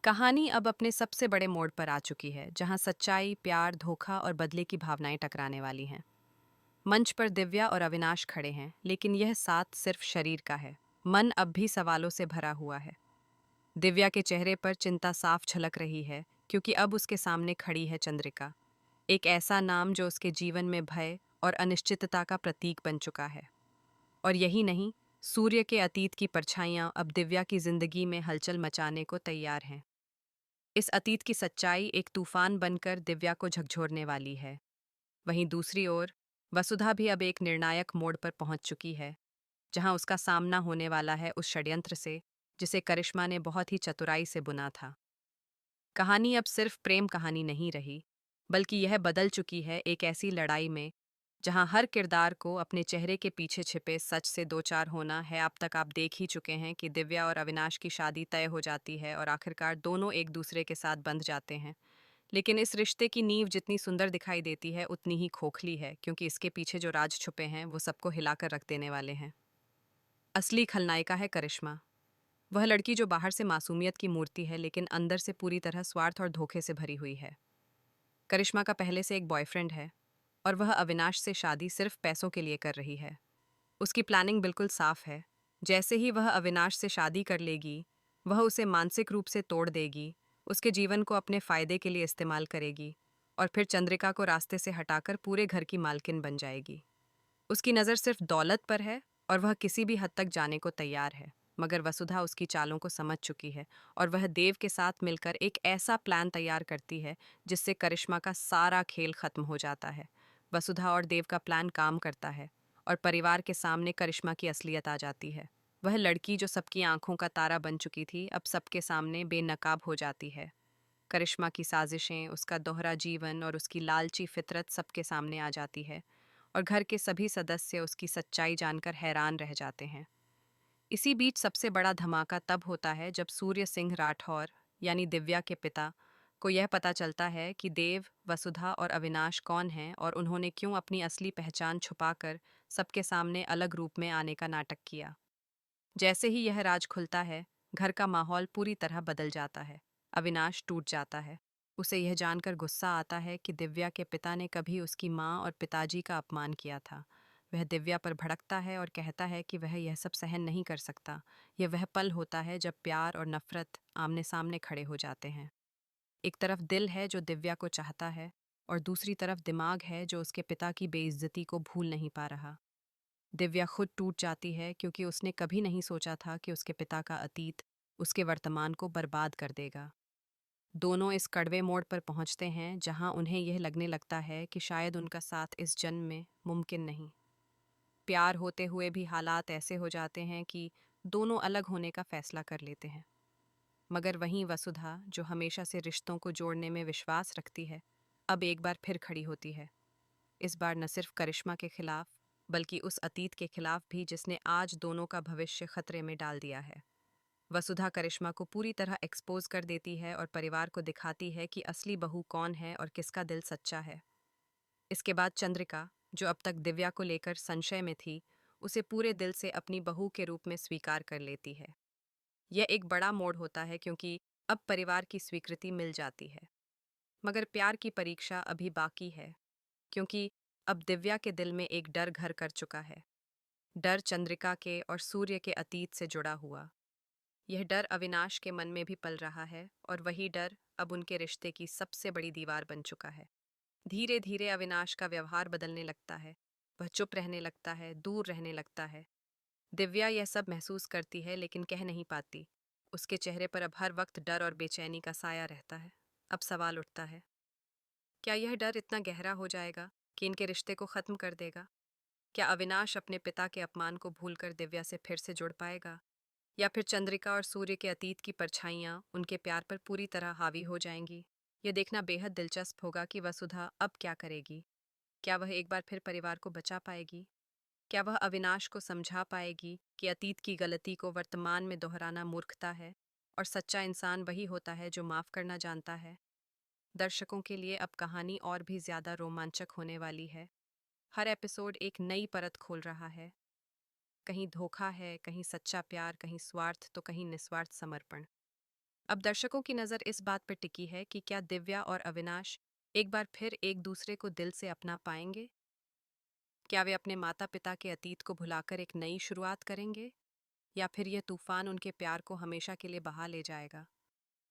कहानी अब अपने सबसे बड़े मोड़ पर आ चुकी है, जहां सच्चाई, प्यार, धोखा और बदले की भावनाएं टकराने वाली हैं। मंच पर दिव्या और अविनाश खड़े हैं, लेकिन यह साथ सिर्फ शरीर का है। मन अब भी सवालों से भरा हुआ है। दिव्या के चेहरे पर चिंता साफ झलक रही है, क्योंकि अब उसके सामने खड़ी है चंद्रिका, एक ऐसा नाम जो उसके जीवन में भय और अनिश्चितता का प्रतीक बन चुका है। और यही नहीं, सूर्य के अतीत की परछाइयां अब दिव्या की जिंदगी में हलचल मचाने को तैयार हैं। इस अतीत की सच्चाई एक तूफान बनकर दिव्या को झकझोरने वाली है। वहीं दूसरी ओर वसुधा भी अब एक निर्णायक मोड़ पर पहुंच चुकी है, जहां उसका सामना होने वाला है उस षड्यंत्र से जिसे करिश्मा ने बहुत ही चतुराई से बुना था। कहानी अब सिर्फ प्रेम कहानी नहीं रही, बल्कि यह बदल चुकी है एक ऐसी लड़ाई में जहां हर किरदार को अपने चेहरे के पीछे छिपे सच से दो चार होना है। अब तक आप देख ही चुके हैं कि दिव्या और अविनाश की शादी तय हो जाती है और आखिरकार दोनों एक दूसरे के साथ बंध जाते हैं। लेकिन इस रिश्ते की नींव जितनी सुंदर दिखाई देती है, उतनी ही खोखली है, क्योंकि इसके पीछे जो राज छुपे हैं वो सबको हिलाकर रख देने वाले हैं। असली खलनायिका है करिश्मा। वह लड़की जो बाहर से मासूमियत की मूर्ति है, लेकिन अंदर से पूरी तरह स्वार्थ और धोखे से भरी हुई है। करिश्मा का पहले से एक बॉयफ्रेंड है, और वह अविनाश से शादी सिर्फ पैसों के लिए कर रही है। उसकी प्लानिंग बिल्कुल साफ है। जैसे ही वह अविनाश से शादी कर लेगी, वह उसे मानसिक रूप से तोड़ देगी, उसके जीवन को अपने फायदे के लिए इस्तेमाल करेगी, और फिर चंद्रिका को रास्ते से हटाकर पूरे घर की मालकिन बन जाएगी। उसकी नज़र सिर्फ दौलत पर है, और वह किसी भी हद तक जाने को तैयार है। मगर वसुधा उसकी चालों को समझ चुकी है, और वह देव के साथ मिलकर एक ऐसा प्लान तैयार करती है जिससे करिश्मा का सारा खेल खत्म हो जाता है। वसुधा और देव का प्लान काम करता है, और परिवार के सामने करिश्मा की असलियत आ जाती है। वह लड़की जो सबकी आंखों का तारा बन चुकी थी, अब सबके सामने बेनकाब हो जाती है। करिश्मा की साजिशें, उसका दोहरा जीवन और उसकी लालची फितरत सबके सामने आ जाती है, और घर के सभी सदस्य उसकी सच्चाई जानकर हैरान रह जाते हैं। इसी बीच सबसे बड़ा धमाका तब होता है जब सूर्य सिंह राठौर, यानी दिव्या के पिता, को यह पता चलता है कि देव, वसुधा और अविनाश कौन हैं और उन्होंने क्यों अपनी असली पहचान छुपाकर सबके सामने अलग रूप में आने का नाटक किया। जैसे ही यह राज खुलता है, घर का माहौल पूरी तरह बदल जाता है। अविनाश टूट जाता है। उसे यह जानकर गुस्सा आता है कि दिव्या के पिता ने कभी उसकी माँ और पिताजी का अपमान किया था। वह दिव्या पर भड़कता है और कहता है कि वह यह सब सहन नहीं कर सकता। यह वह पल होता है जब प्यार और नफरत आमने सामने खड़े हो जाते हैं। एक तरफ दिल है जो दिव्या को चाहता है, और दूसरी तरफ दिमाग है जो उसके पिता की बेइज्जती को भूल नहीं पा रहा। दिव्या खुद टूट जाती है, क्योंकि उसने कभी नहीं सोचा था कि उसके पिता का अतीत उसके वर्तमान को बर्बाद कर देगा। दोनों इस कड़वे मोड़ पर पहुंचते हैं जहां उन्हें यह लगने लगता है कि शायद उनका साथ इस जन्म में मुमकिन नहीं। प्यार होते हुए भी हालात ऐसे हो जाते हैं कि दोनों अलग होने का फैसला कर लेते हैं। मगर वहीं वसुधा, जो हमेशा से रिश्तों को जोड़ने में विश्वास रखती है, अब एक बार फिर खड़ी होती है। इस बार न सिर्फ करिश्मा के खिलाफ, बल्कि उस अतीत के खिलाफ भी जिसने आज दोनों का भविष्य खतरे में डाल दिया है। वसुधा करिश्मा को पूरी तरह एक्सपोज कर देती है और परिवार को दिखाती है कि असली बहू कौन है और किसका दिल सच्चा है। इसके बाद चंद्रिका, जो अब तक दिव्या को लेकर संशय में थी, उसे पूरे दिल से अपनी बहू के रूप में स्वीकार कर लेती है। यह एक बड़ा मोड़ होता है, क्योंकि अब परिवार की स्वीकृति मिल जाती है। मगर प्यार की परीक्षा अभी बाकी है, क्योंकि अब दिव्या के दिल में एक डर घर कर चुका है। डर चंद्रिका के और सूर्य के अतीत से जुड़ा हुआ। यह डर अविनाश के मन में भी पल रहा है, और वही डर अब उनके रिश्ते की सबसे बड़ी दीवार बन चुका है। धीरे धीरे अविनाश का व्यवहार बदलने लगता है। वह चुप रहने लगता है, दूर रहने लगता है। दिव्या यह सब महसूस करती है, लेकिन कह नहीं पाती। उसके चेहरे पर अब हर वक्त डर और बेचैनी का साया रहता है। अब सवाल उठता है, क्या यह डर इतना गहरा हो जाएगा कि इनके रिश्ते को खत्म कर देगा? क्या अविनाश अपने पिता के अपमान को भूलकर दिव्या से फिर से जुड़ पाएगा, या फिर चंद्रिका और सूर्य के अतीत की परछाइयां उनके प्यार पर पूरी तरह हावी हो जाएंगी? यह देखना बेहद दिलचस्प होगा कि वसुधा अब क्या करेगी। क्या वह एक बार फिर परिवार को बचा पाएगी? क्या वह अविनाश को समझा पाएगी कि अतीत की गलती को वर्तमान में दोहराना मूर्खता है, और सच्चा इंसान वही होता है जो माफ करना जानता है? दर्शकों के लिए अब कहानी और भी ज्यादा रोमांचक होने वाली है। हर एपिसोड एक नई परत खोल रहा है। कहीं धोखा है, कहीं सच्चा प्यार, कहीं स्वार्थ, तो कहीं निस्वार्थ समर्पण। अब दर्शकों की नज़र इस बात पर टिकी है कि क्या दिव्या और अविनाश एक बार फिर एक दूसरे को दिल से अपना पाएंगे। क्या वे अपने माता पिता के अतीत को भुलाकर एक नई शुरुआत करेंगे, या फिर यह तूफान उनके प्यार को हमेशा के लिए बहा ले जाएगा।